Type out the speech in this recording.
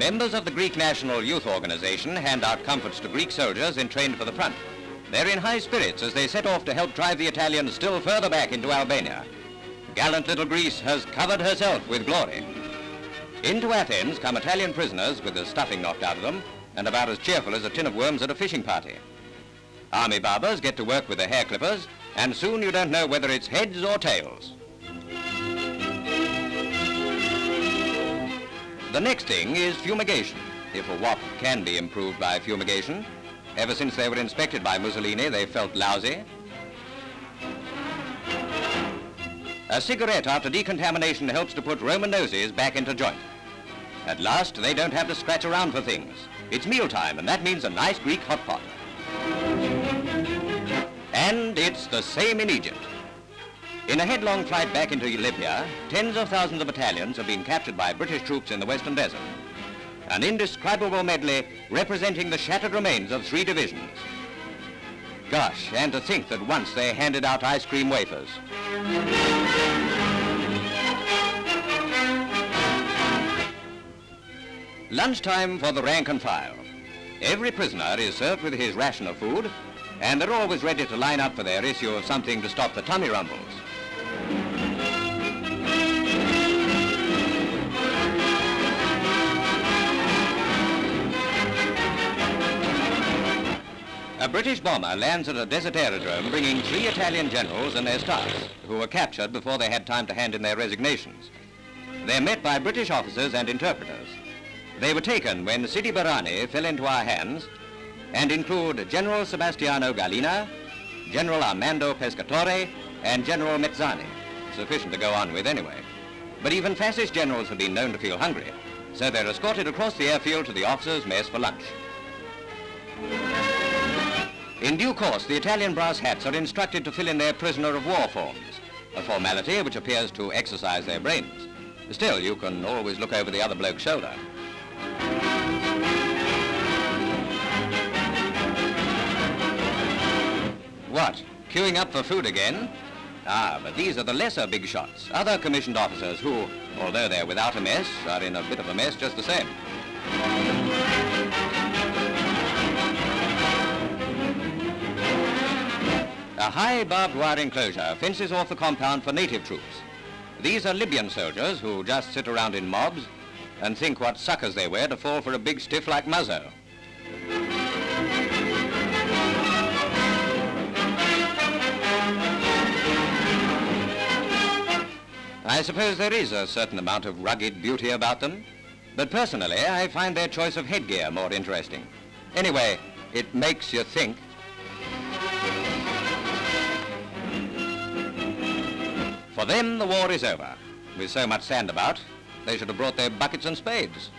Members of the Greek National Youth Organization hand out comforts to Greek soldiers entrained for the front. They're in high spirits as they set off to help drive the Italians still further back into Albania. Gallant little Greece has covered herself with glory. Into Athens come Italian prisoners with the stuffing knocked out of them and about as cheerful as a tin of worms at a fishing party. Army barbers get to work with their hair clippers, and soon you don't know whether it's heads or tails. The next thing is fumigation, if a wop can be improved by fumigation. Ever since they were inspected by Mussolini, they felt lousy. A cigarette after decontamination helps to put Roman noses back into joint. At last, they don't have to scratch around for things. It's mealtime, and that means a nice Greek hot pot. And it's the same in Egypt. In a headlong flight back into Libya, tens of thousands of Italians have been captured by British troops in the Western Desert. An indescribable medley representing the shattered remains of 3 divisions. Gosh, and to think that once they handed out ice cream wafers. Lunchtime for the rank and file. Every prisoner is served with his ration of food, and they're always ready to line up for their issue of something to stop the tummy rumbles. A British bomber lands at a desert aerodrome bringing 3 Italian generals and their staffs, who were captured before they had time to hand in their resignations. They're met by British officers and interpreters. They were taken when Sidi Barani fell into our hands and include General Sebastiano Gallina, General Armando Pescatore, and General Mezzani. Sufficient to go on with anyway. But even fascist generals have been known to feel hungry, so they're escorted across the airfield to the officers' mess for lunch. In due course, the Italian brass hats are instructed to fill in their prisoner of war forms, a formality which appears to exercise their brains. Still, you can always look over the other bloke's shoulder. What, queuing up for food again? Ah, but these are the lesser big shots, other commissioned officers who, although they're without a mess, are in a bit of a mess just the same. A high barbed wire enclosure fences off the compound for native troops. These are Libyan soldiers who just sit around in mobs and think what suckers they were to fall for a big stiff like Muzzo. I suppose there is a certain amount of rugged beauty about them, but personally I find their choice of headgear more interesting. Anyway, it makes you think. For them, the war is over. With so much sand about, they should have brought their buckets and spades.